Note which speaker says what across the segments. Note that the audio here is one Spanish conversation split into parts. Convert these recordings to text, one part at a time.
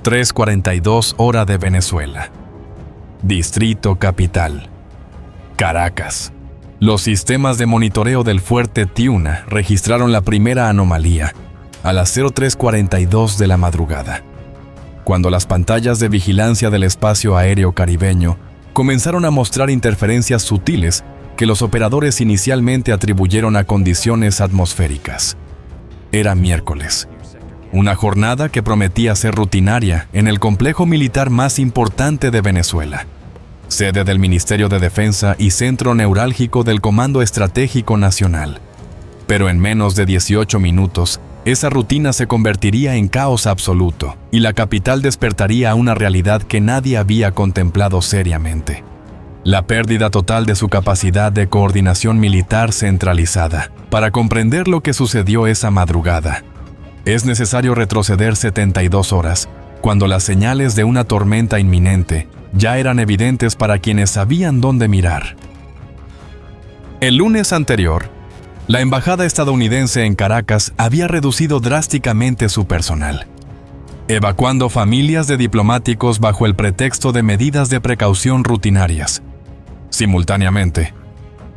Speaker 1: 03:42 hora de Venezuela. Distrito Capital. Caracas. Los sistemas de monitoreo del fuerte Tiuna registraron la primera anomalía a las 03:42 de la madrugada, cuando las pantallas de vigilancia del espacio aéreo caribeño comenzaron a mostrar interferencias sutiles que los operadores inicialmente atribuyeron a condiciones atmosféricas. Era miércoles, una jornada que prometía ser rutinaria en el complejo militar más importante de Venezuela, sede del Ministerio de Defensa y centro neurálgico del Comando Estratégico Nacional. Pero en menos de 18 minutos, esa rutina se convertiría en caos absoluto y la capital despertaría a una realidad que nadie había contemplado seriamente: la pérdida total de su capacidad de coordinación militar centralizada. Para comprender lo que sucedió esa madrugada, es necesario retroceder 72 horas, cuando las señales de una tormenta inminente ya eran evidentes para quienes sabían dónde mirar. El lunes anterior, la embajada estadounidense en Caracas había reducido drásticamente su personal, evacuando familias de diplomáticos bajo el pretexto de medidas de precaución rutinarias. Simultáneamente,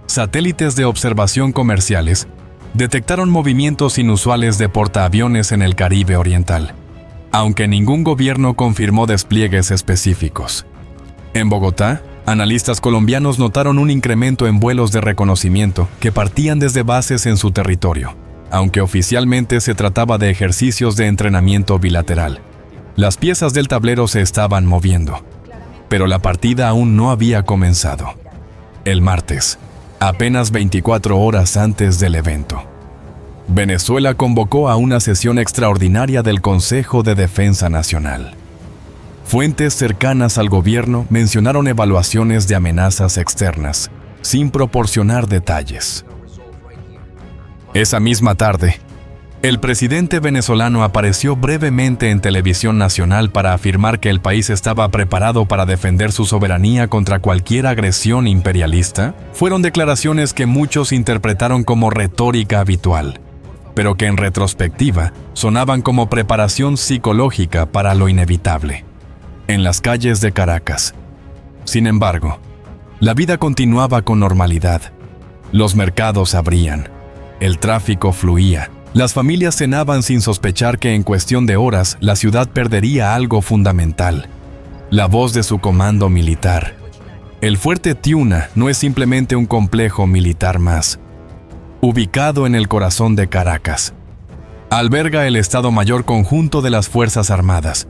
Speaker 1: satélites de observación comerciales detectaron movimientos inusuales de portaaviones en el Caribe Oriental, aunque ningún gobierno confirmó despliegues específicos. En Bogotá, analistas colombianos notaron un incremento en vuelos de reconocimiento que partían desde bases en su territorio, aunque oficialmente se trataba de ejercicios de entrenamiento bilateral. Las piezas del tablero se estaban moviendo, pero la partida aún no había comenzado. El martes, apenas 24 horas antes del evento, Venezuela convocó a una sesión extraordinaria del Consejo de Defensa Nacional. Fuentes cercanas al gobierno mencionaron evaluaciones de amenazas externas, sin proporcionar detalles. Esa misma tarde, el presidente venezolano apareció brevemente en televisión nacional para afirmar que el país estaba preparado para defender su soberanía contra cualquier agresión imperialista. Fueron declaraciones que muchos interpretaron como retórica habitual, pero que en retrospectiva sonaban como preparación psicológica para lo inevitable. En las calles de Caracas, sin embargo, la vida continuaba con normalidad. Los mercados abrían, el tráfico fluía, las familias cenaban sin sospechar que en cuestión de horas la ciudad perdería algo fundamental: la voz de su comando militar. El fuerte Tiuna no es simplemente un complejo militar más. Ubicado en el corazón de Caracas, alberga el Estado Mayor Conjunto de las Fuerzas Armadas,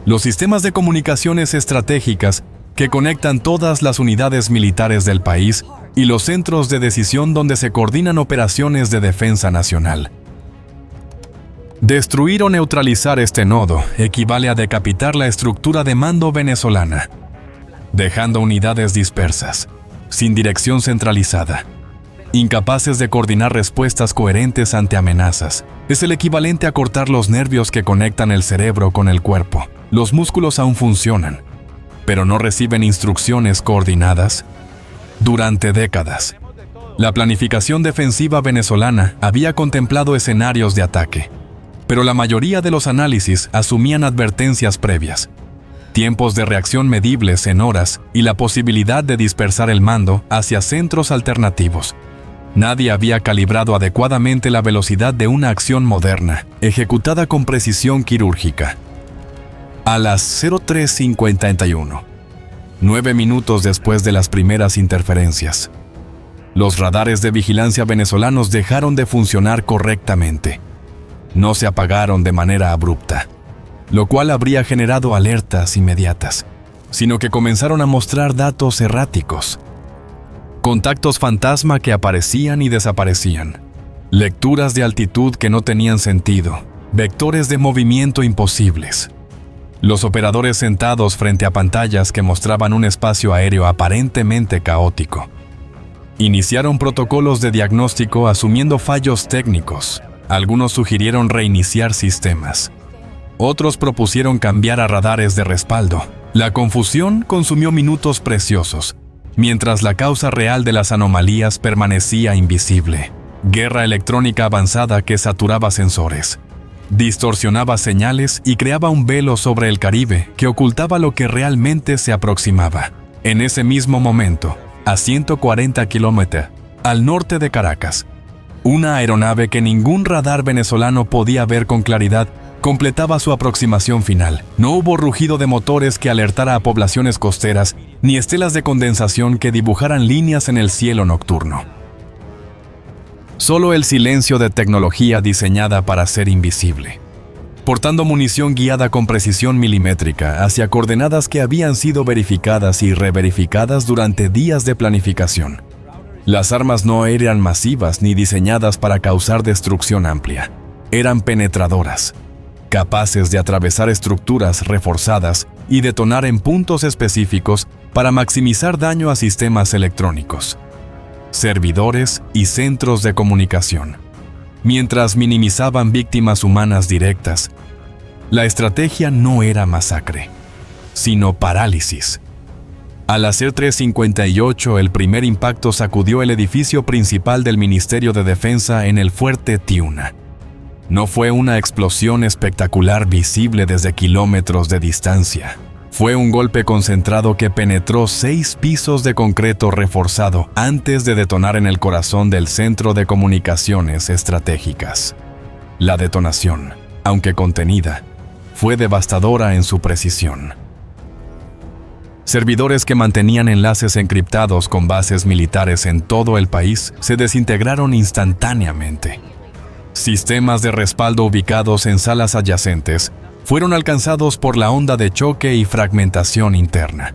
Speaker 1: los sistemas de comunicaciones estratégicas que conectan todas las unidades militares del país y los centros de decisión donde se coordinan operaciones de defensa nacional. Destruir o neutralizar este nodo equivale a decapitar la estructura de mando venezolana, dejando unidades dispersas, sin dirección centralizada, incapaces de coordinar respuestas coherentes ante amenazas. Es el equivalente a cortar los nervios que conectan el cerebro con el cuerpo. Los músculos aún funcionan, pero no reciben instrucciones coordinadas. Durante décadas, la planificación defensiva venezolana había contemplado escenarios de ataque, pero la mayoría de los análisis asumían advertencias previas, tiempos de reacción medibles en horas y la posibilidad de dispersar el mando hacia centros alternativos. Nadie había calibrado adecuadamente la velocidad de una acción moderna, ejecutada con precisión quirúrgica. A las 03:51, 9 minutos después de las primeras interferencias, los radares de vigilancia venezolanos dejaron de funcionar correctamente. No se apagaron de manera abrupta, lo cual habría generado alertas inmediatas, sino que comenzaron a mostrar datos erráticos. Contactos fantasma que aparecían y desaparecían, lecturas de altitud que no tenían sentido, vectores de movimiento imposibles. Los operadores sentados frente a pantallas que mostraban un espacio aéreo aparentemente caótico iniciaron protocolos de diagnóstico asumiendo fallos técnicos. Algunos sugirieron reiniciar sistemas. Otros propusieron cambiar a radares de respaldo. La confusión consumió minutos preciosos, mientras la causa real de las anomalías permanecía invisible. Guerra electrónica avanzada que saturaba sensores. distorsionaba señales y creaba un velo sobre el Caribe que ocultaba lo que realmente se aproximaba. En ese mismo momento, a 140 kilómetros al norte de Caracas, una aeronave que ningún radar venezolano podía ver con claridad completaba su aproximación final. No hubo rugido de motores que alertara a poblaciones costeras, ni estelas de condensación que dibujaran líneas en el cielo nocturno. Solo el silencio de tecnología diseñada para ser invisible, portando munición guiada con precisión milimétrica hacia coordenadas que habían sido verificadas y reverificadas durante días de planificación. Las armas no eran masivas ni diseñadas para causar destrucción amplia. Eran penetradoras, capaces de atravesar estructuras reforzadas y detonar en puntos específicos para maximizar daño a sistemas electrónicos, servidores y centros de comunicación, mientras minimizaban víctimas humanas directas. La estrategia no era masacre, sino parálisis. A las 3:58, el primer impacto sacudió el edificio principal del Ministerio de Defensa en el fuerte Tiuna. No fue una explosión espectacular visible desde kilómetros de distancia. Fue un golpe concentrado que penetró 6 pisos de concreto reforzado antes de detonar en el corazón del centro de comunicaciones estratégicas. La detonación, aunque contenida, fue devastadora en su precisión. Servidores que mantenían enlaces encriptados con bases militares en todo el país se desintegraron instantáneamente. Sistemas de respaldo ubicados en salas adyacentes fueron alcanzados por la onda de choque y fragmentación interna.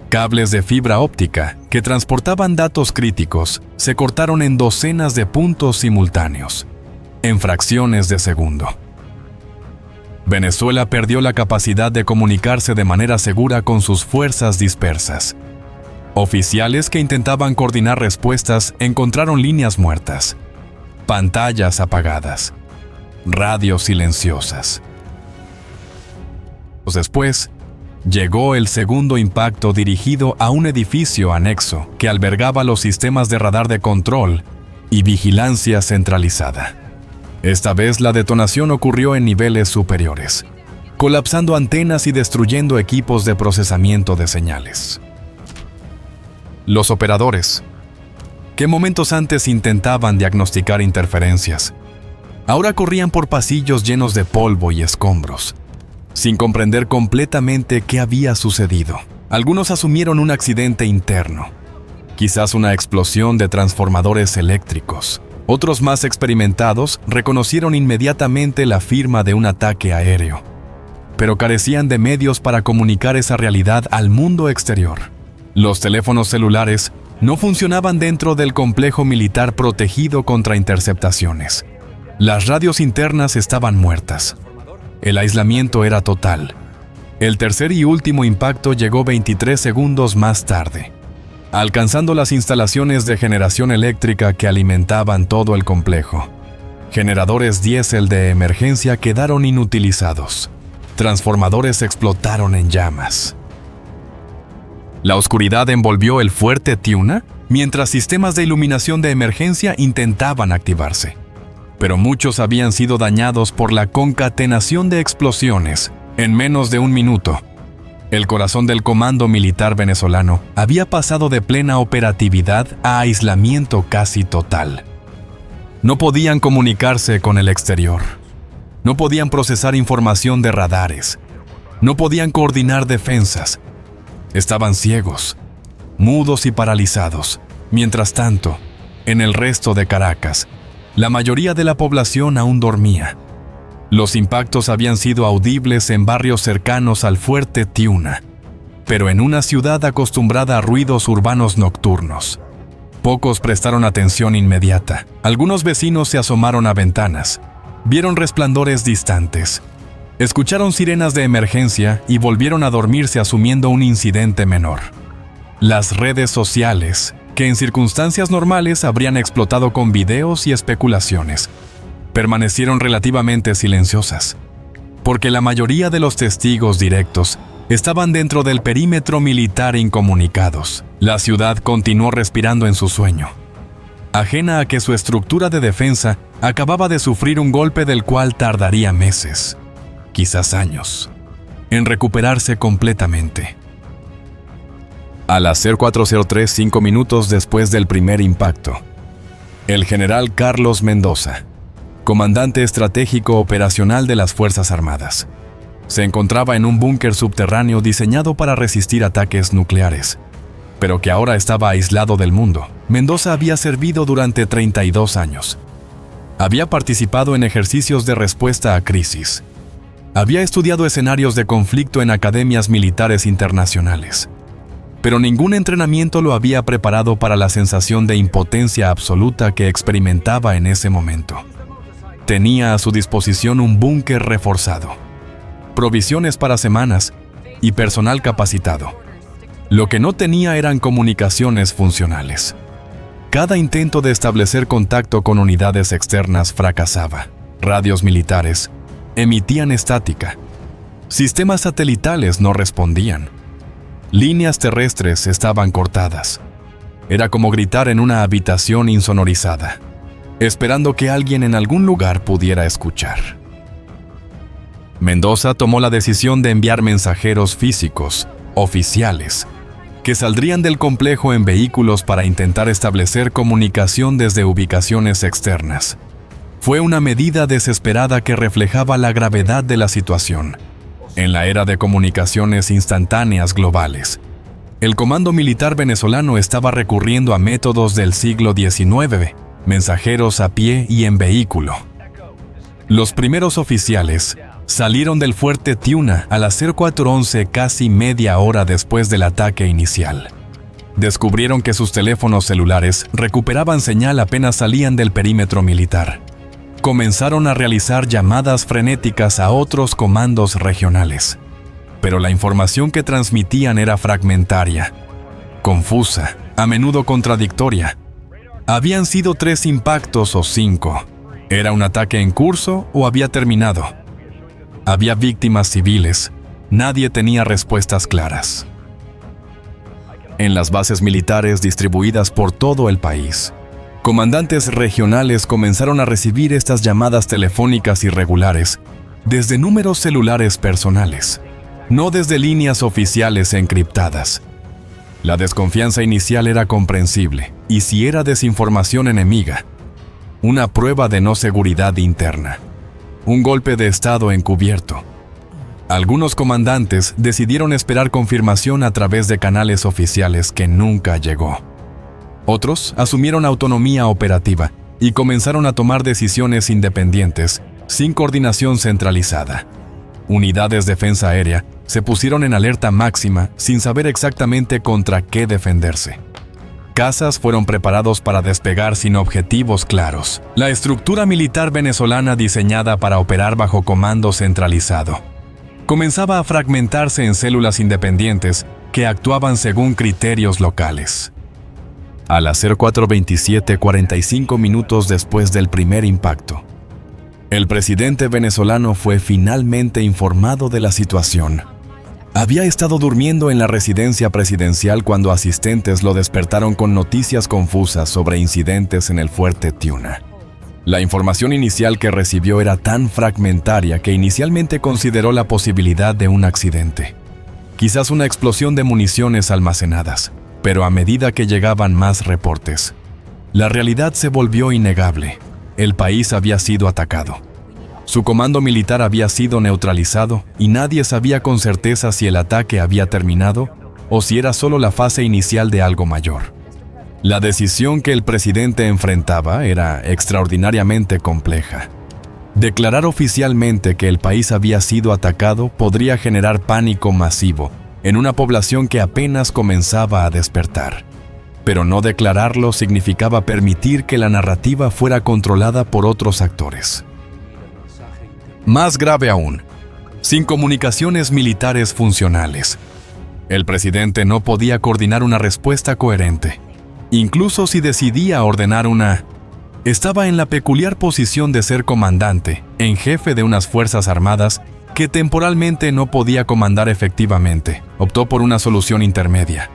Speaker 1: Cables de fibra óptica que transportaban datos críticos se cortaron en docenas de puntos simultáneos, en fracciones de segundo. Venezuela perdió la capacidad de comunicarse de manera segura con sus fuerzas dispersas. Oficiales que intentaban coordinar respuestas encontraron líneas muertas, pantallas apagadas, radios silenciosas. Después, llegó el segundo impacto dirigido a un edificio anexo que albergaba los sistemas de radar de control y vigilancia centralizada. Esta vez la detonación ocurrió en niveles superiores, colapsando antenas y destruyendo equipos de procesamiento de señales. Los operadores, que momentos antes intentaban diagnosticar interferencias, ahora corrían por pasillos llenos de polvo y escombros, sin comprender completamente qué había sucedido. Algunos asumieron un accidente interno, quizás una explosión de transformadores eléctricos. Otros más experimentados reconocieron inmediatamente la firma de un ataque aéreo, pero carecían de medios para comunicar esa realidad al mundo exterior. Los teléfonos celulares no funcionaban dentro del complejo militar protegido contra interceptaciones. Las radios internas estaban muertas. El aislamiento era total. El tercer y último impacto llegó 23 segundos más tarde, alcanzando las instalaciones de generación eléctrica que alimentaban todo el complejo. Generadores diésel de emergencia quedaron inutilizados. Transformadores explotaron en llamas. La oscuridad envolvió el fuerte Tiuna, mientras sistemas de iluminación de emergencia intentaban activarse. Pero muchos habían sido dañados por la concatenación de explosiones en menos de un minuto. El corazón del comando militar venezolano había pasado de plena operatividad a aislamiento casi total. No podían comunicarse con el exterior. No podían procesar información de radares. No podían coordinar defensas. Estaban ciegos, mudos y paralizados. Mientras tanto, en el resto de Caracas, la mayoría de la población aún dormía. Los impactos habían sido audibles en barrios cercanos al fuerte Tiuna, pero en una ciudad acostumbrada a ruidos urbanos nocturnos. Pocos prestaron atención inmediata. Algunos vecinos se asomaron a ventanas, vieron resplandores distantes, escucharon sirenas de emergencia y volvieron a dormirse asumiendo un incidente menor. Las redes sociales, que en circunstancias normales habrían explotado con videos y especulaciones, permanecieron relativamente silenciosas, porque la mayoría de los testigos directos estaban dentro del perímetro militar incomunicados. La ciudad continuó respirando en su sueño. ajena a que su estructura de defensa acababa de sufrir un golpe del cual tardaría meses, quizás años, en recuperarse completamente. A las 04:03, 5 minutos después del primer impacto, el general Carlos Mendoza, comandante estratégico operacional de las Fuerzas Armadas, se encontraba en un búnker subterráneo diseñado para resistir ataques nucleares, pero que ahora estaba aislado del mundo. Mendoza había servido durante 32 años. Había participado en ejercicios de respuesta a crisis. Había estudiado escenarios de conflicto en academias militares internacionales. Pero ningún entrenamiento lo había preparado para la sensación de impotencia absoluta que experimentaba en ese momento. Tenía a su disposición un búnker reforzado, provisiones para semanas y personal capacitado. Lo que no tenía eran comunicaciones funcionales. Cada intento de establecer contacto con unidades externas fracasaba. Radios militares emitían estática. Sistemas satelitales no respondían. Líneas terrestres estaban cortadas. Era como gritar en una habitación insonorizada, esperando que alguien en algún lugar pudiera escuchar. Mendoza tomó la decisión de enviar mensajeros físicos, oficiales, que saldrían del complejo en vehículos para intentar establecer comunicación desde ubicaciones externas. Fue una medida desesperada que reflejaba la gravedad de la situación. En la era de comunicaciones instantáneas globales, el Comando Militar venezolano estaba recurriendo a métodos del siglo XIX, mensajeros a pie y en vehículo. Los primeros oficiales salieron del fuerte Tiuna a las 04:11, casi media hora después del ataque inicial. Descubrieron que sus teléfonos celulares recuperaban señal apenas salían del perímetro militar. Comenzaron a realizar llamadas frenéticas a otros comandos regionales, pero la información que transmitían era fragmentaria, confusa, a menudo contradictoria. Habían sido 3 impactos o 5. ¿Era un ataque en curso o había terminado? Había víctimas civiles. Nadie tenía respuestas claras. En las bases militares distribuidas por todo el país, comandantes regionales comenzaron a recibir estas llamadas telefónicas irregulares desde números celulares personales, no desde líneas oficiales encriptadas. La desconfianza inicial era comprensible, y si era desinformación enemiga, una prueba de no seguridad interna, un golpe de Estado encubierto. Algunos comandantes decidieron esperar confirmación a través de canales oficiales que nunca llegó. Otros asumieron autonomía operativa y comenzaron a tomar decisiones independientes, sin coordinación centralizada. Unidades de defensa aérea se pusieron en alerta máxima sin saber exactamente contra qué defenderse. Cazas fueron preparados para despegar sin objetivos claros. La estructura militar venezolana diseñada para operar bajo comando centralizado comenzaba a fragmentarse en células independientes que actuaban según criterios locales. A las 04:27, 45 minutos después del primer impacto, el presidente venezolano fue finalmente informado de la situación. Había estado durmiendo en la residencia presidencial cuando asistentes lo despertaron con noticias confusas sobre incidentes en el fuerte Tiuna. La información inicial que recibió era tan fragmentaria que inicialmente consideró la posibilidad de un accidente, quizás una explosión de municiones almacenadas, pero a medida que llegaban más reportes, la realidad se volvió innegable. El país había sido atacado. Su comando militar había sido neutralizado y nadie sabía con certeza si el ataque había terminado o si era solo la fase inicial de algo mayor. La decisión que el presidente enfrentaba era extraordinariamente compleja. Declarar oficialmente que el país había sido atacado podría generar pánico masivo en una población que apenas comenzaba a despertar. Pero no declararlo significaba permitir que la narrativa fuera controlada por otros actores. Más grave aún, sin comunicaciones militares funcionales, el presidente no podía coordinar una respuesta coherente. Incluso si decidía ordenar una, estaba en la peculiar posición de ser comandante en jefe de unas fuerzas armadas que temporalmente no podía comandar efectivamente. Optó por una solución intermedia: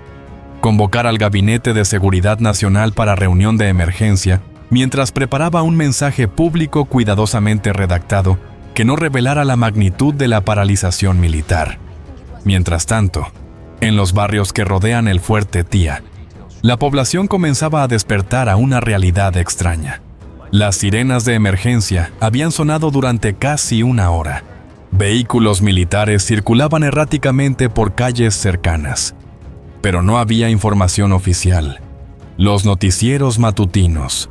Speaker 1: convocar al Gabinete de Seguridad Nacional para reunión de emergencia mientras preparaba un mensaje público cuidadosamente redactado que no revelara la magnitud de la paralización militar. Mientras tanto, en los barrios que rodean el fuerte Tía, la población comenzaba a despertar a una realidad extraña. Las sirenas de emergencia habían sonado durante casi una hora. Vehículos militares circulaban erráticamente por calles cercanas, pero no había información oficial. Los noticieros matutinos,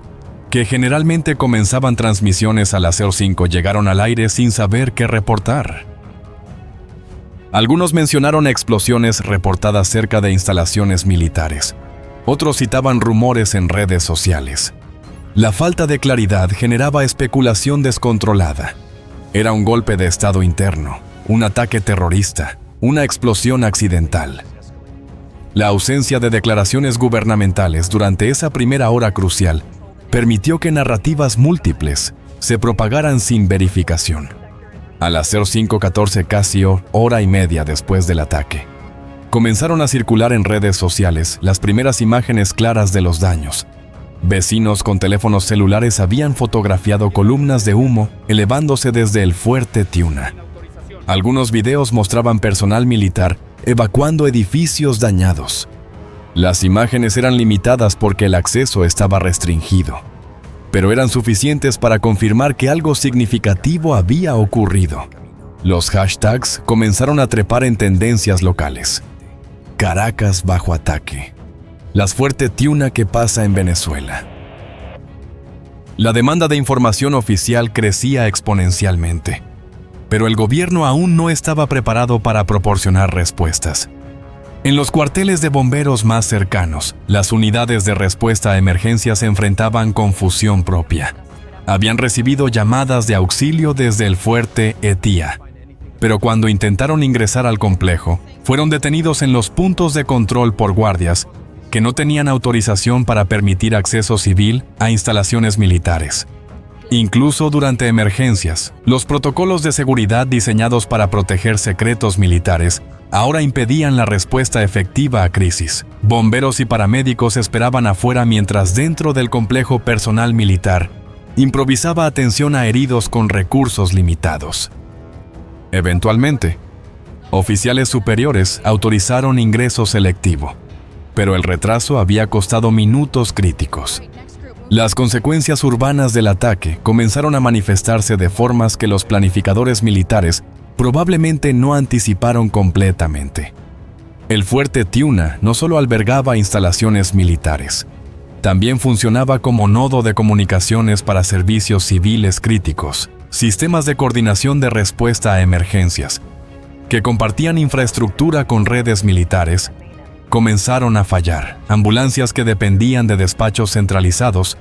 Speaker 1: que generalmente comenzaban transmisiones a las 05, llegaron al aire sin saber qué reportar. Algunos mencionaron explosiones reportadas cerca de instalaciones militares. Otros citaban rumores en redes sociales. La falta de claridad generaba especulación descontrolada. Era un golpe de estado interno, un ataque terrorista, una explosión accidental. La ausencia de declaraciones gubernamentales durante esa primera hora crucial permitió que narrativas múltiples se propagaran sin verificación. A las 05:14, casi hora y media después del ataque, comenzaron a circular en redes sociales las primeras imágenes claras de los daños. Vecinos con teléfonos celulares habían fotografiado columnas de humo elevándose desde el fuerte Tiuna. Algunos videos mostraban personal militar evacuando edificios dañados. Las imágenes eran limitadas porque el acceso estaba restringido, pero eran suficientes para confirmar que algo significativo había ocurrido. Los hashtags comenzaron a trepar en tendencias locales. Caracas bajo ataque. Las fuerte Tiuna que pasa en Venezuela. La demanda de información oficial crecía exponencialmente, pero el gobierno aún no estaba preparado para proporcionar respuestas. En los cuarteles de bomberos más cercanos, las unidades de respuesta a emergencias se enfrentaban con fusión propia. Habían recibido llamadas de auxilio desde el fuerte Tía, pero cuando intentaron ingresar al complejo, fueron detenidos en los puntos de control por guardias que no tenían autorización para permitir acceso civil a instalaciones militares. Incluso durante emergencias, los protocolos de seguridad diseñados para proteger secretos militares ahora impedían la respuesta efectiva a crisis. Bomberos y paramédicos esperaban afuera mientras dentro del complejo personal militar improvisaba atención a heridos con recursos limitados. Eventualmente, oficiales superiores autorizaron ingreso selectivo, pero el retraso había costado minutos críticos. Las consecuencias urbanas del ataque comenzaron a manifestarse de formas que los planificadores militares probablemente no anticiparon completamente. El fuerte Tiuna no solo albergaba instalaciones militares, también funcionaba como nodo de comunicaciones para servicios civiles críticos, sistemas de coordinación de respuesta a emergencias, que compartían infraestructura con redes militares, comenzaron a fallar. Ambulancias que dependían de despachos centralizados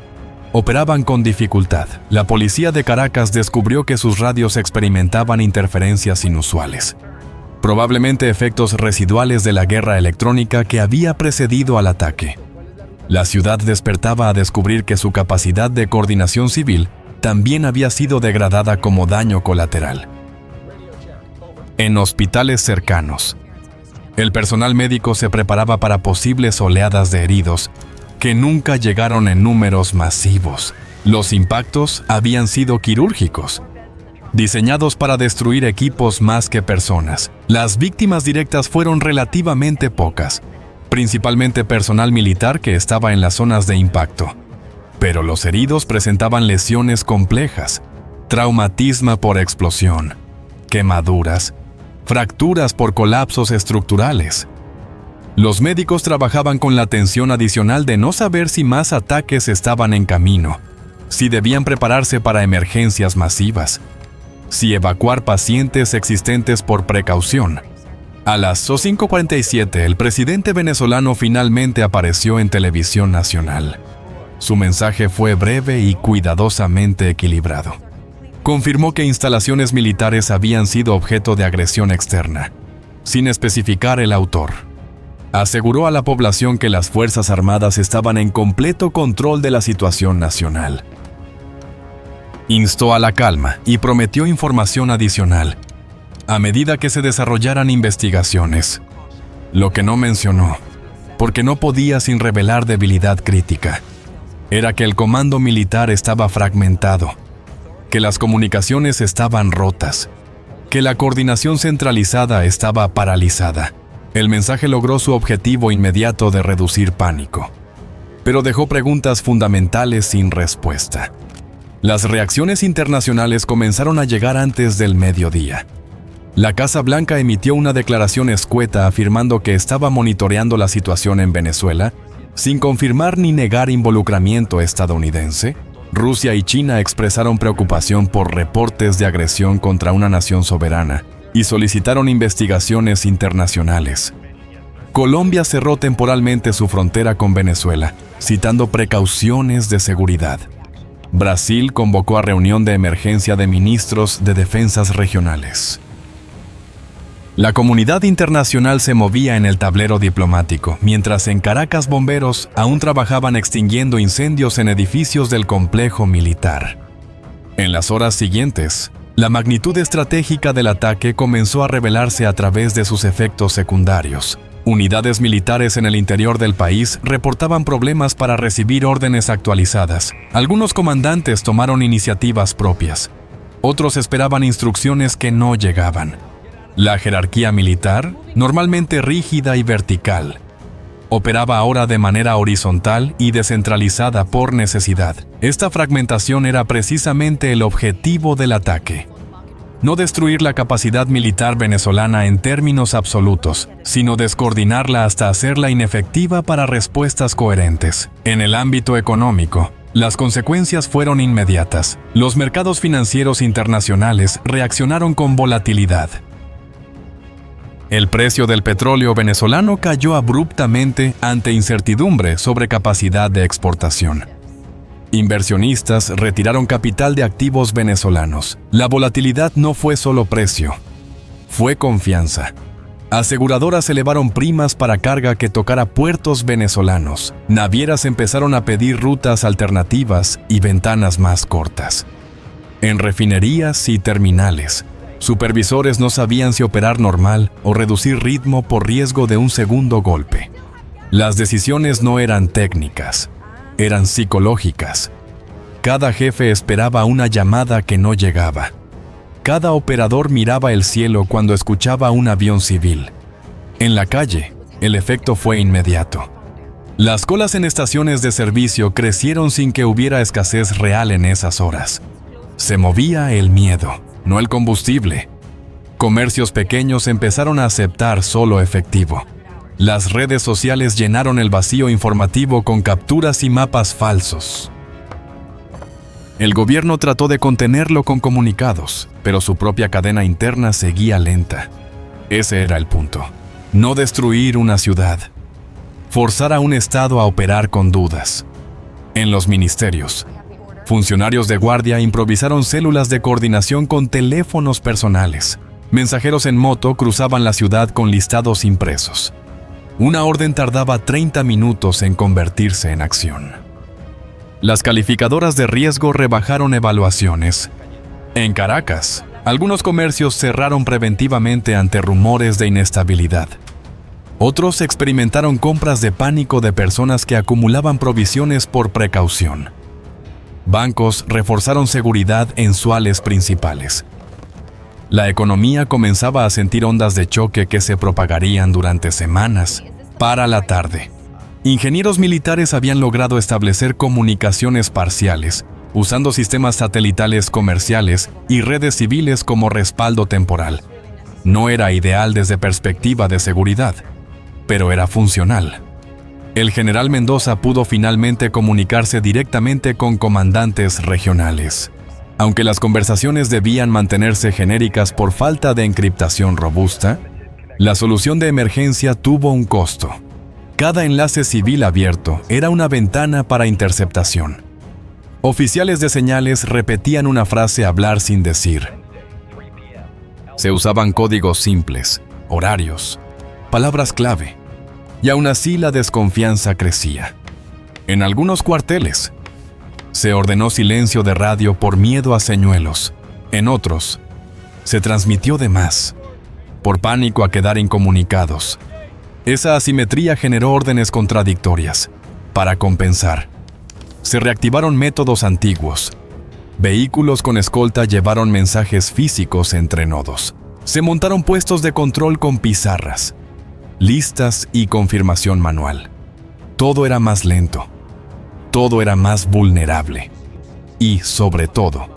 Speaker 1: operaban con dificultad. La policía de Caracas descubrió que sus radios experimentaban interferencias inusuales, probablemente efectos residuales de la guerra electrónica que había precedido al ataque. La ciudad despertaba a descubrir que su capacidad de coordinación civil también había sido degradada como daño colateral. En hospitales cercanos, el personal médico se preparaba para posibles oleadas de heridos que nunca llegaron en números masivos. Los impactos habían sido quirúrgicos, diseñados para destruir equipos más que personas. Las víctimas directas fueron relativamente pocas, principalmente personal militar que estaba en las zonas de impacto. Pero los heridos presentaban lesiones complejas, traumatismo por explosión, quemaduras, fracturas por colapsos estructurales. Los médicos trabajaban con la tensión adicional de no saber si más ataques estaban en camino, si debían prepararse para emergencias masivas, si evacuar pacientes existentes por precaución. A las 5:47, el presidente venezolano finalmente apareció en televisión nacional. Su mensaje fue breve y cuidadosamente equilibrado. Confirmó que instalaciones militares habían sido objeto de agresión externa, sin especificar el autor. Aseguró a la población que las Fuerzas Armadas estaban en completo control de la situación nacional. Instó a la calma y prometió información adicional a medida que se desarrollaran investigaciones. Lo que no mencionó, porque no podía sin revelar debilidad crítica. Era que el comando militar estaba fragmentado, que las comunicaciones estaban rotas, que la coordinación centralizada estaba paralizada. El mensaje logró su objetivo inmediato de reducir pánico, pero dejó preguntas fundamentales sin respuesta. Las reacciones internacionales comenzaron a llegar antes del mediodía. La Casa Blanca emitió una declaración escueta afirmando que estaba monitoreando la situación en Venezuela, sin confirmar ni negar involucramiento estadounidense. Rusia y China expresaron preocupación por reportes de agresión contra una nación soberana y solicitaron investigaciones internacionales. Colombia cerró temporalmente su frontera con Venezuela, citando precauciones de seguridad. Brasil convocó a reunión de emergencia de ministros de defensas regionales. La comunidad internacional se movía en el tablero diplomático, mientras en Caracas bomberos aún trabajaban extinguiendo incendios en edificios del complejo militar. En las horas siguientes, la magnitud estratégica del ataque comenzó a revelarse a través de sus efectos secundarios. Unidades militares en el interior del país reportaban problemas para recibir órdenes actualizadas. Algunos comandantes tomaron iniciativas propias. Otros esperaban instrucciones que no llegaban. La jerarquía militar, normalmente rígida y vertical, operaba ahora de manera horizontal y descentralizada por necesidad. Esta fragmentación era precisamente el objetivo del ataque. No destruir la capacidad militar venezolana en términos absolutos, sino descoordinarla hasta hacerla inefectiva para respuestas coherentes. En el ámbito económico, las consecuencias fueron inmediatas. Los mercados financieros internacionales reaccionaron con volatilidad. El precio del petróleo venezolano cayó abruptamente ante incertidumbre sobre capacidad de exportación. Inversionistas retiraron capital de activos venezolanos. La volatilidad no fue solo precio, fue confianza. Aseguradoras elevaron primas para carga que tocara puertos venezolanos. Navieras empezaron a pedir rutas alternativas y ventanas más cortas. En refinerías y terminales, supervisores no sabían si operar normal o reducir ritmo por riesgo de un segundo golpe. Las decisiones no eran técnicas, eran psicológicas. Cada jefe esperaba una llamada que no llegaba. Cada operador miraba el cielo cuando escuchaba un avión civil. En la calle, el efecto fue inmediato. Las colas en estaciones de servicio crecieron sin que hubiera escasez real en esas horas. Se movía el miedo, no el combustible. Comercios pequeños empezaron a aceptar solo efectivo. Las redes sociales llenaron el vacío informativo con capturas y mapas falsos. El gobierno trató de contenerlo con comunicados, pero su propia cadena interna seguía lenta. Ese era el punto. No destruir una ciudad. Forzar a un Estado a operar con dudas. En los ministerios, funcionarios de guardia improvisaron células de coordinación con teléfonos personales. Mensajeros en moto cruzaban la ciudad con listados impresos. Una orden tardaba 30 minutos en convertirse en acción. Las calificadoras de riesgo rebajaron evaluaciones. En Caracas, algunos comercios cerraron preventivamente ante rumores de inestabilidad. Otros experimentaron compras de pánico de personas que acumulaban provisiones por precaución. Bancos reforzaron seguridad en suales principales. La economía comenzaba a sentir ondas de choque que se propagarían durante semanas. Para la tarde, ingenieros militares habían logrado establecer comunicaciones parciales, usando sistemas satelitales comerciales y redes civiles como respaldo temporal. No era ideal desde perspectiva de seguridad, pero era funcional. El general Mendoza pudo finalmente comunicarse directamente con comandantes regionales. Aunque las conversaciones debían mantenerse genéricas por falta de encriptación robusta, la solución de emergencia tuvo un costo. Cada enlace civil abierto era una ventana para interceptación. Oficiales de señales repetían una frase hablar sin decir. Se usaban códigos simples, horarios, palabras clave, y aún así la desconfianza crecía. En algunos cuarteles, se ordenó silencio de radio por miedo a señuelos. En otros, se transmitió de más, por pánico a quedar incomunicados. Esa asimetría generó órdenes contradictorias. Para compensar, se reactivaron métodos antiguos. Vehículos con escolta llevaron mensajes físicos entre nodos. Se montaron puestos de control con pizarras, listas y confirmación manual. Todo era más lento. Todo era más vulnerable. Y, sobre todo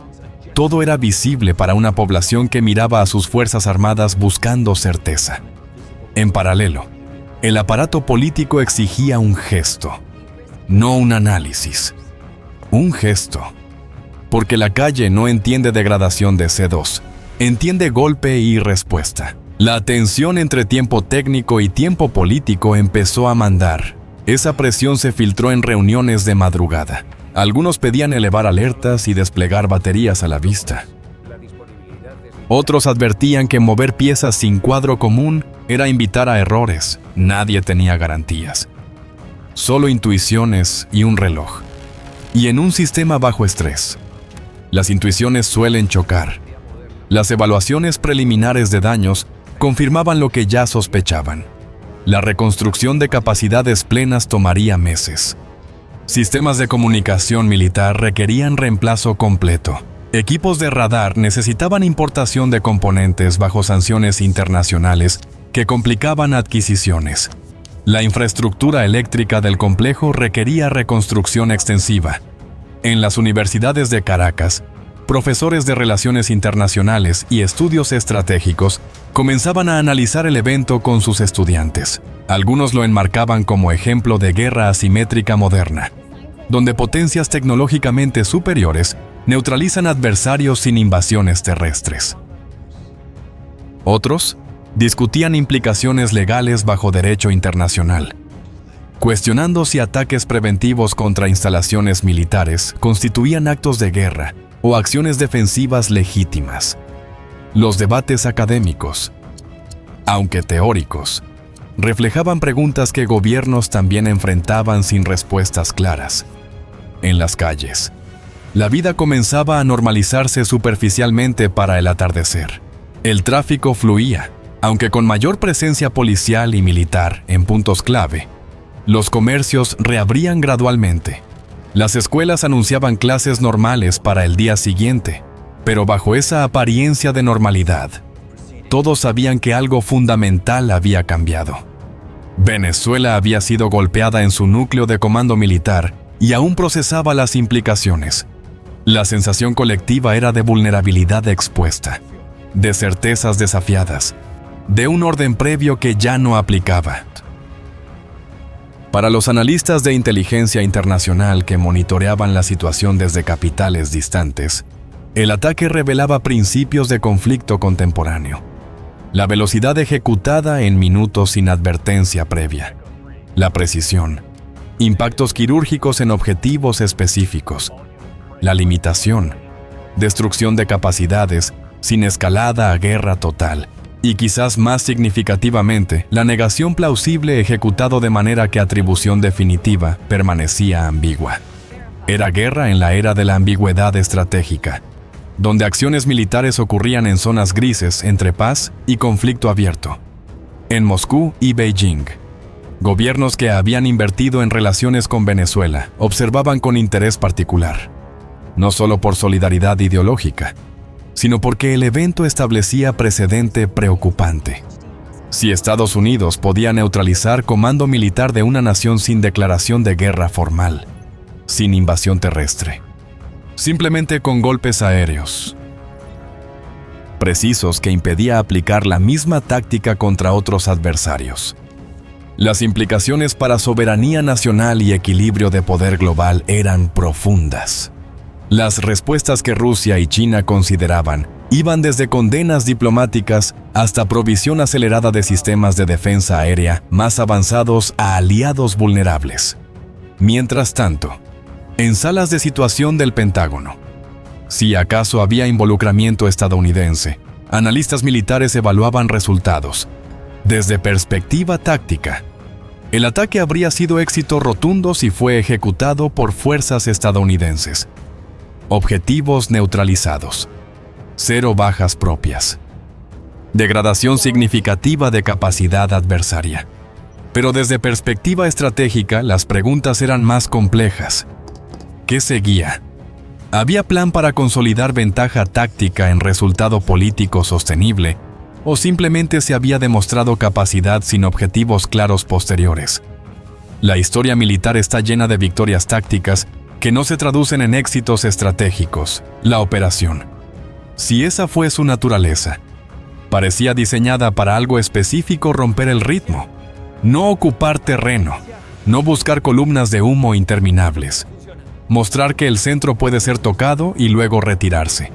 Speaker 1: era visible para una población que miraba a sus fuerzas armadas buscando certeza. En paralelo, el aparato político exigía un gesto, no un análisis. Un gesto. Porque la calle no entiende degradación de C2, entiende golpe y respuesta. La tensión entre tiempo técnico y tiempo político empezó a mandar. Esa presión se filtró en reuniones de madrugada. Algunos pedían elevar alertas y desplegar baterías a la vista. Otros advertían que mover piezas sin cuadro común era invitar a errores. Nadie tenía garantías. Solo intuiciones y un reloj. Y en un sistema bajo estrés, las intuiciones suelen chocar. Las evaluaciones preliminares de daños confirmaban lo que ya sospechaban. La reconstrucción de capacidades plenas tomaría meses. Sistemas de comunicación militar requerían reemplazo completo. Equipos de radar necesitaban importación de componentes bajo sanciones internacionales que complicaban adquisiciones. La infraestructura eléctrica del complejo requería reconstrucción extensiva. En las universidades de Caracas, profesores de relaciones internacionales y estudios estratégicos comenzaban a analizar el evento con sus estudiantes. Algunos lo enmarcaban como ejemplo de guerra asimétrica moderna, donde potencias tecnológicamente superiores neutralizan adversarios sin invasiones terrestres. Otros discutían implicaciones legales bajo derecho internacional, cuestionando si ataques preventivos contra instalaciones militares constituían actos de guerra o acciones defensivas legítimas. Los debates académicos, aunque teóricos, reflejaban preguntas que gobiernos también enfrentaban sin respuestas claras. En las calles, la vida comenzaba a normalizarse superficialmente para el atardecer. El tráfico fluía, aunque con mayor presencia policial y militar en puntos clave. Los comercios reabrían gradualmente. Las escuelas anunciaban clases normales para el día siguiente, pero bajo esa apariencia de normalidad, todos sabían que algo fundamental había cambiado. Venezuela había sido golpeada en su núcleo de comando militar y aún procesaba las implicaciones. La sensación colectiva era de vulnerabilidad expuesta, de certezas desafiadas, de un orden previo que ya no aplicaba. Para los analistas de inteligencia internacional que monitoreaban la situación desde capitales distantes, el ataque revelaba principios de conflicto contemporáneo. La velocidad ejecutada en minutos sin advertencia previa, la precisión, impactos quirúrgicos en objetivos específicos, la limitación, destrucción de capacidades sin escalada a guerra total, y quizás más significativamente, la negación plausible ejecutado de manera que atribución definitiva permanecía ambigua. Era guerra en la era de la ambigüedad estratégica, donde acciones militares ocurrían en zonas grises entre paz y conflicto abierto. En Moscú y Beijing, gobiernos que habían invertido en relaciones con Venezuela observaban con interés particular, no solo por solidaridad ideológica, sino porque el evento establecía precedente preocupante. Si Estados Unidos podía neutralizar comando militar de una nación sin declaración de guerra formal, sin invasión terrestre, simplemente con golpes aéreos precisos que impedía aplicar la misma táctica contra otros adversarios, las implicaciones para soberanía nacional y equilibrio de poder global eran profundas. Las respuestas que Rusia y China consideraban iban desde condenas diplomáticas hasta provisión acelerada de sistemas de defensa aérea más avanzados a aliados vulnerables. Mientras tanto, en salas de situación del Pentágono, si acaso había involucramiento estadounidense, analistas militares evaluaban resultados. Desde perspectiva táctica, el ataque habría sido éxito rotundo si fue ejecutado por fuerzas estadounidenses. Objetivos neutralizados. 0 bajas propias. Degradación significativa de capacidad adversaria. Pero desde perspectiva estratégica, las preguntas eran más complejas. ¿Qué seguía? ¿Había plan para consolidar ventaja táctica en resultado político sostenible? ¿O simplemente se había demostrado capacidad sin objetivos claros posteriores? La historia militar está llena de victorias tácticas que no se traducen en éxitos estratégicos. La operación, si esa fue su naturaleza, parecía diseñada para algo específico: romper el ritmo, no ocupar terreno, no buscar columnas de humo interminables, mostrar que el centro puede ser tocado y luego retirarse.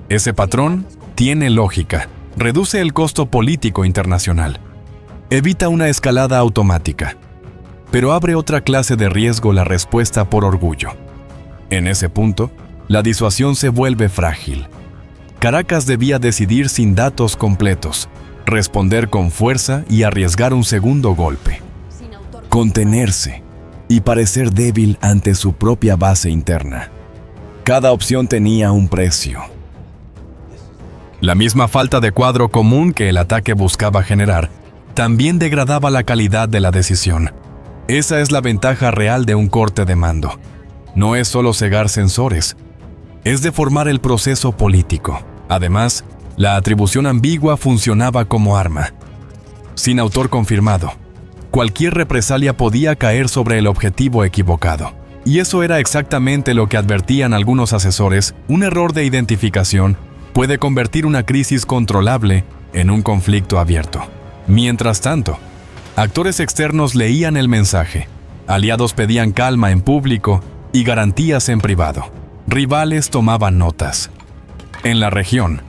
Speaker 1: Ese patrón tiene lógica, reduce el costo político internacional, evita una escalada automática, pero abre otra clase de riesgo: la respuesta por orgullo. En ese punto, la disuasión se vuelve frágil. Caracas debía decidir sin datos completos, responder con fuerza y arriesgar un segundo golpe. Contenerse y parecer débil ante su propia base interna. Cada opción tenía un precio. La misma falta de cuadro común que el ataque buscaba generar también degradaba la calidad de la decisión. Esa es la ventaja real de un corte de mando. No es solo cegar sensores, es deformar el proceso político. Además, la atribución ambigua funcionaba como arma. Sin autor confirmado, cualquier represalia podía caer sobre el objetivo equivocado. Y eso era exactamente lo que advertían algunos asesores: un error de identificación puede convertir una crisis controlable en un conflicto abierto. Mientras tanto, actores externos leían el mensaje. Aliados pedían calma en público y garantías en privado. Rivales tomaban notas. En la región,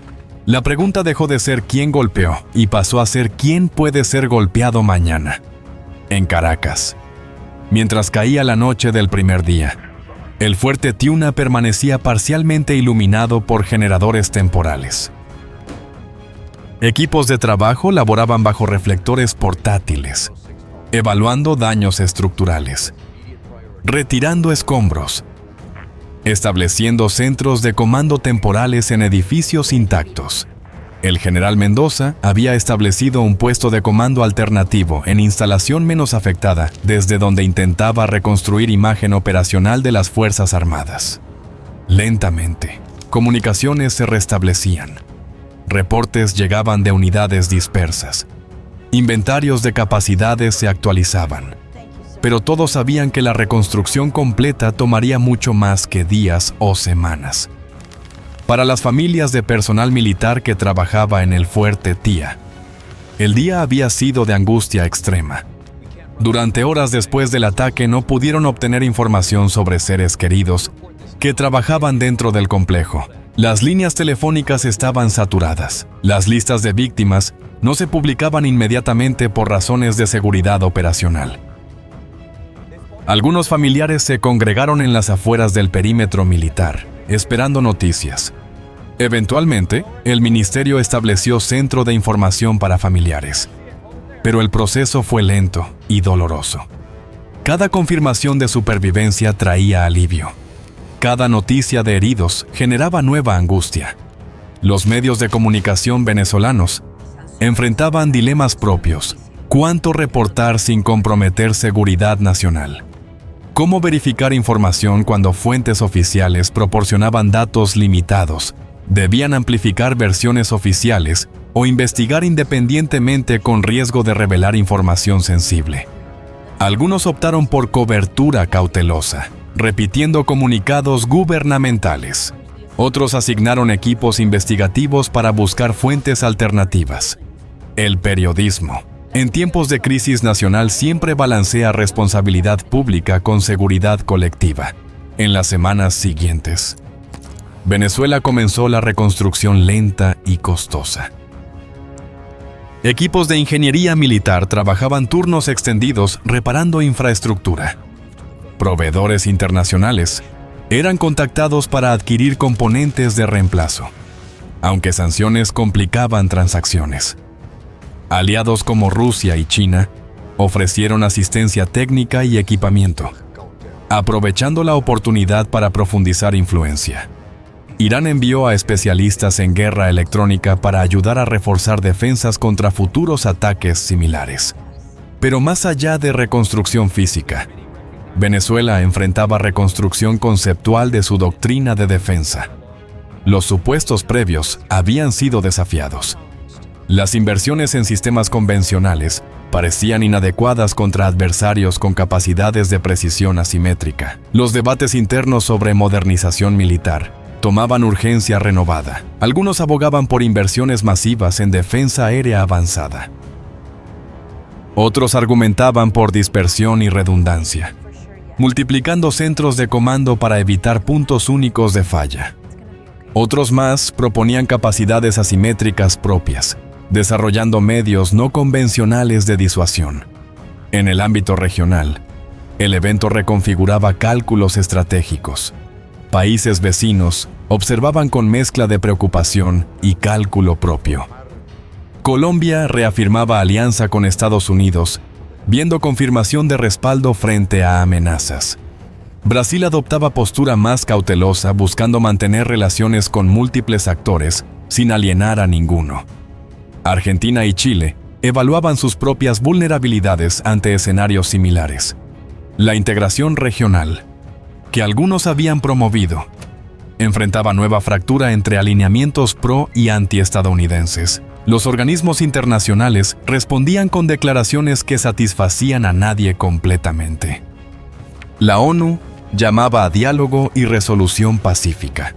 Speaker 1: la pregunta dejó de ser quién golpeó y pasó a ser quién puede ser golpeado mañana. En Caracas, mientras caía la noche del primer día, el fuerte Tiuna permanecía parcialmente iluminado por generadores temporales. Equipos de trabajo laboraban bajo reflectores portátiles, evaluando daños estructurales, retirando escombros, estableciendo centros de comando temporales en edificios intactos. El general Mendoza había establecido un puesto de comando alternativo en instalación menos afectada, desde donde intentaba reconstruir imagen operacional de las Fuerzas Armadas. Lentamente, comunicaciones se restablecían. Reportes llegaban de unidades dispersas. Inventarios de capacidades se actualizaban. Pero todos sabían que la reconstrucción completa tomaría mucho más que días o semanas. Para las familias de personal militar que trabajaba en el fuerte Tía, el día había sido de angustia extrema. Durante horas después del ataque no pudieron obtener información sobre seres queridos que trabajaban dentro del complejo. Las líneas telefónicas estaban saturadas. Las listas de víctimas no se publicaban inmediatamente por razones de seguridad operacional. Algunos familiares se congregaron en las afueras del perímetro militar, esperando noticias. Eventualmente, el ministerio estableció centro de información para familiares. Pero el proceso fue lento y doloroso. Cada confirmación de supervivencia traía alivio. Cada noticia de heridos generaba nueva angustia. Los medios de comunicación venezolanos enfrentaban dilemas propios. ¿Cuánto reportar sin comprometer seguridad nacional? ¿Cómo verificar información cuando fuentes oficiales proporcionaban datos limitados? ¿Debían amplificar versiones oficiales o investigar independientemente con riesgo de revelar información sensible? Algunos optaron por cobertura cautelosa, repitiendo comunicados gubernamentales. Otros asignaron equipos investigativos para buscar fuentes alternativas. El periodismo, en tiempos de crisis nacional, siempre balancea responsabilidad pública con seguridad colectiva. En las semanas siguientes, Venezuela comenzó la reconstrucción lenta y costosa. Equipos de ingeniería militar trabajaban turnos extendidos reparando infraestructura. Proveedores internacionales eran contactados para adquirir componentes de reemplazo, aunque sanciones complicaban transacciones. Aliados como Rusia y China ofrecieron asistencia técnica y equipamiento, aprovechando la oportunidad para profundizar influencia. Irán envió a especialistas en guerra electrónica para ayudar a reforzar defensas contra futuros ataques similares. Pero más allá de reconstrucción física, Venezuela enfrentaba reconstrucción conceptual de su doctrina de defensa. Los supuestos previos habían sido desafiados. Las inversiones en sistemas convencionales parecían inadecuadas contra adversarios con capacidades de precisión asimétrica. Los debates internos sobre modernización militar tomaban urgencia renovada. Algunos abogaban por inversiones masivas en defensa aérea avanzada. Otros argumentaban por dispersión y redundancia, multiplicando centros de comando para evitar puntos únicos de falla. Otros más proponían capacidades asimétricas propias, desarrollando medios no convencionales de disuasión. En el ámbito regional, el evento reconfiguraba cálculos estratégicos. Países vecinos observaban con mezcla de preocupación y cálculo propio. Colombia reafirmaba alianza con Estados Unidos, viendo confirmación de respaldo frente a amenazas. Brasil adoptaba postura más cautelosa, buscando mantener relaciones con múltiples actores sin alienar a ninguno. Argentina y Chile evaluaban sus propias vulnerabilidades ante escenarios similares. La integración regional, que algunos habían promovido, enfrentaba nueva fractura entre alineamientos pro- y antiestadounidenses. Los organismos internacionales respondían con declaraciones que satisfacían a nadie completamente. La ONU llamaba a diálogo y resolución pacífica.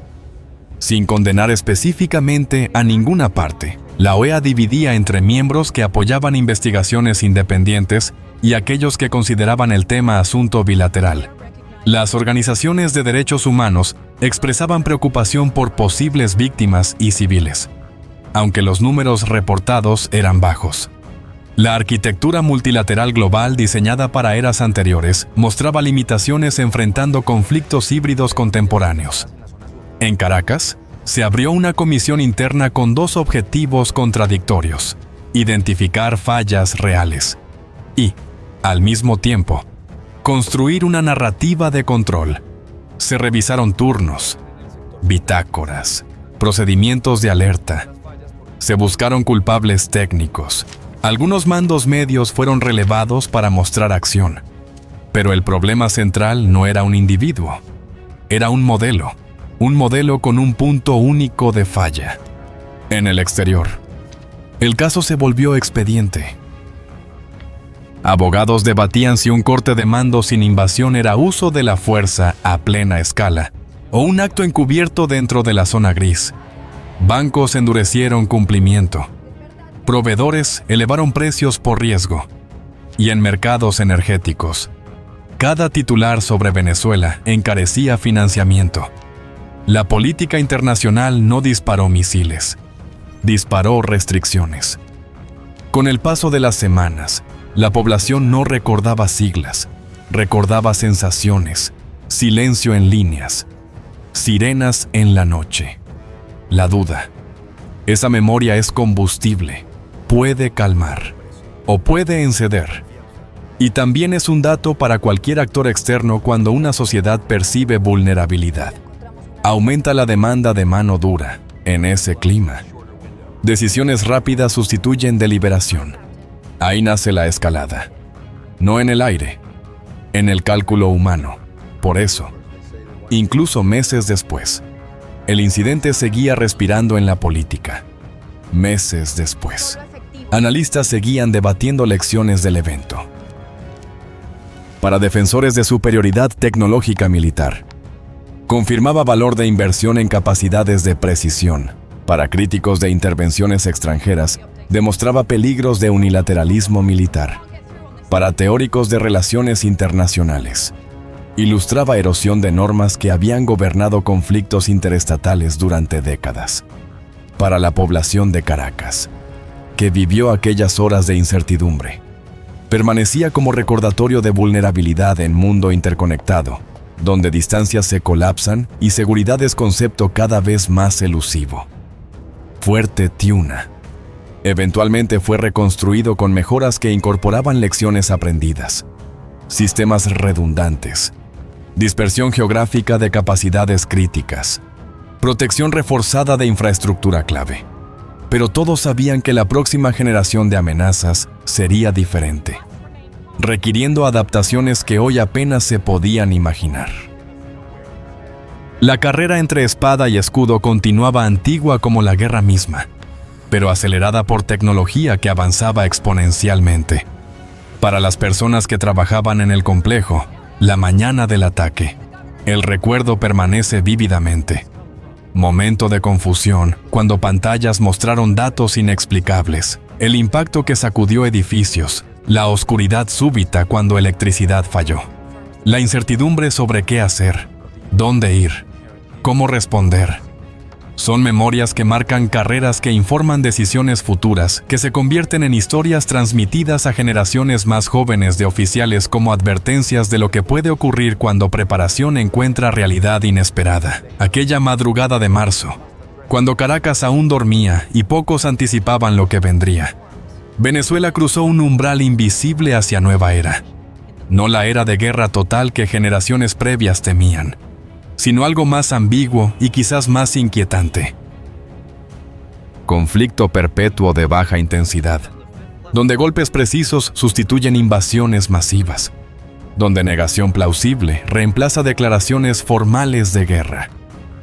Speaker 1: Sin condenar específicamente a ninguna parte, la OEA dividía entre miembros que apoyaban investigaciones independientes y aquellos que consideraban el tema asunto bilateral. Las organizaciones de derechos humanos expresaban preocupación por posibles víctimas y civiles, aunque los números reportados eran bajos. La arquitectura multilateral global diseñada para eras anteriores mostraba limitaciones enfrentando conflictos híbridos contemporáneos. En Caracas, se abrió una comisión interna con dos objetivos contradictorios: identificar fallas reales y, al mismo tiempo, construir una narrativa de control. Se revisaron turnos, bitácoras, procedimientos de alerta. Se buscaron culpables técnicos. Algunos mandos medios fueron relevados para mostrar acción. Pero el problema central no era un individuo, era un modelo con un punto único de falla. En el exterior, el caso se volvió expediente. Abogados debatían si un corte de mando sin invasión era uso de la fuerza a plena escala o un acto encubierto dentro de la zona gris. Bancos endurecieron cumplimiento. Proveedores elevaron precios por riesgo. Y en mercados energéticos, cada titular sobre Venezuela encarecía financiamiento. La política internacional no disparó misiles, disparó restricciones. Con el paso de las semanas, la población no recordaba siglas, recordaba sensaciones, silencio en líneas, sirenas en la noche. La duda. Esa memoria es combustible, puede calmar o puede encender. Y también es un dato para cualquier actor externo cuando una sociedad percibe vulnerabilidad. Aumenta la demanda de mano dura en ese clima. Decisiones rápidas sustituyen deliberación. Ahí nace la escalada. No en el aire, en el cálculo humano. Por eso, incluso meses después, el incidente seguía respirando en la política. Meses después, analistas seguían debatiendo lecciones del evento. Para defensores de superioridad tecnológica militar, confirmaba valor de inversión en capacidades de precisión. Para críticos de intervenciones extranjeras, demostraba peligros de unilateralismo militar. Para teóricos de relaciones internacionales, ilustraba erosión de normas que habían gobernado conflictos interestatales durante décadas. Para la población de Caracas, que vivió aquellas horas de incertidumbre, permanecía como recordatorio de vulnerabilidad en mundo interconectado, donde distancias se colapsan y seguridad es concepto cada vez más elusivo. Fuerte Tiuna eventualmente fue reconstruido con mejoras que incorporaban lecciones aprendidas, sistemas redundantes, dispersión geográfica de capacidades críticas, protección reforzada de infraestructura clave. Pero todos sabían que la próxima generación de amenazas sería diferente. requiriendo adaptaciones que hoy apenas se podían imaginar. La carrera entre espada y escudo continuaba antigua como la guerra misma, pero acelerada por tecnología que avanzaba exponencialmente. Para las personas que trabajaban en el complejo, la mañana del ataque, el recuerdo permanece vívidamente. Momento de confusión cuando pantallas mostraron datos inexplicables, el impacto que sacudió edificios, la oscuridad súbita cuando electricidad falló, la incertidumbre sobre qué hacer, dónde ir, cómo responder. Son memorias que marcan carreras que informan decisiones futuras, que se convierten en historias transmitidas a generaciones más jóvenes de oficiales como advertencias de lo que puede ocurrir cuando preparación encuentra realidad inesperada. Aquella madrugada de marzo, cuando Caracas aún dormía y pocos anticipaban lo que vendría, Venezuela cruzó un umbral invisible hacia nueva era. No la era de guerra total que generaciones previas temían, sino algo más ambiguo y quizás más inquietante. Conflicto perpetuo de baja intensidad, donde golpes precisos sustituyen invasiones masivas, donde negación plausible reemplaza declaraciones formales de guerra,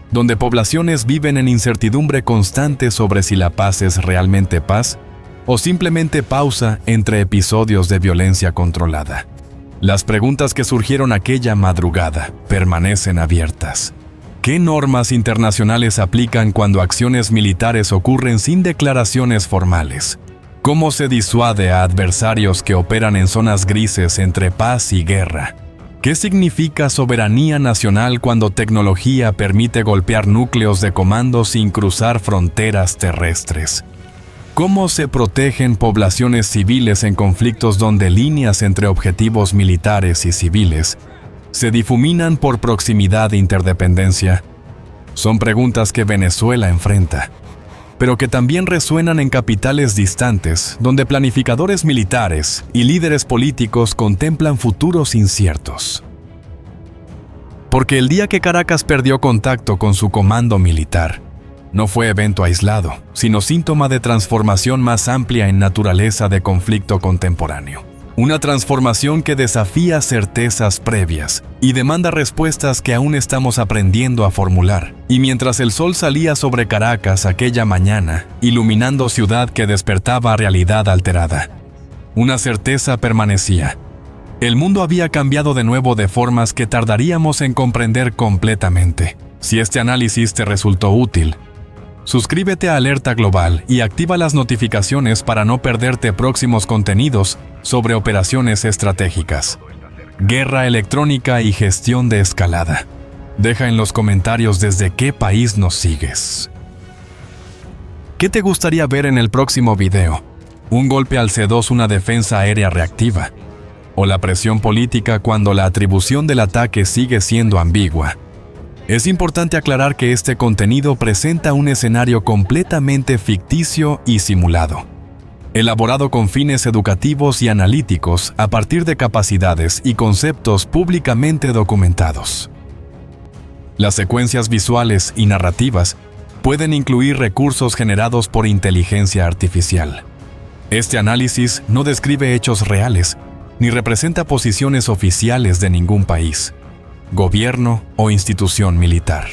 Speaker 1: donde poblaciones viven en incertidumbre constante sobre si la paz es realmente paz o simplemente pausa entre episodios de violencia controlada. Las preguntas que surgieron aquella madrugada permanecen abiertas. ¿Qué normas internacionales aplican cuando acciones militares ocurren sin declaraciones formales? ¿Cómo se disuade a adversarios que operan en zonas grises entre paz y guerra? ¿Qué significa soberanía nacional cuando tecnología permite golpear núcleos de comando sin cruzar fronteras terrestres? ¿Cómo se protegen poblaciones civiles en conflictos donde líneas entre objetivos militares y civiles se difuminan por proximidad e interdependencia? Son preguntas que Venezuela enfrenta, pero que también resuenan en capitales distantes, donde planificadores militares y líderes políticos contemplan futuros inciertos. Porque el día que Caracas perdió contacto con su comando militar, no fue evento aislado, sino síntoma de transformación más amplia en naturaleza de conflicto contemporáneo. Una transformación que desafía certezas previas y demanda respuestas que aún estamos aprendiendo a formular. Y mientras el sol salía sobre Caracas aquella mañana, iluminando ciudad que despertaba a realidad alterada, una certeza permanecía. El mundo había cambiado de nuevo de formas que tardaríamos en comprender completamente. Si este análisis te resultó útil, suscríbete a Alerta Global y activa las notificaciones para no perderte próximos contenidos sobre operaciones estratégicas, guerra electrónica y gestión de escalada. Deja en los comentarios desde qué país nos sigues. ¿Qué te gustaría ver en el próximo video? ¿Un golpe al C2, una defensa aérea reactiva? ¿O la presión política cuando la atribución del ataque sigue siendo ambigua? Es importante aclarar que este contenido presenta un escenario completamente ficticio y simulado, elaborado con fines educativos y analíticos a partir de capacidades y conceptos públicamente documentados. Las secuencias visuales y narrativas pueden incluir recursos generados por inteligencia artificial. Este análisis no describe hechos reales, ni representa posiciones oficiales de ningún país, gobierno o institución militar.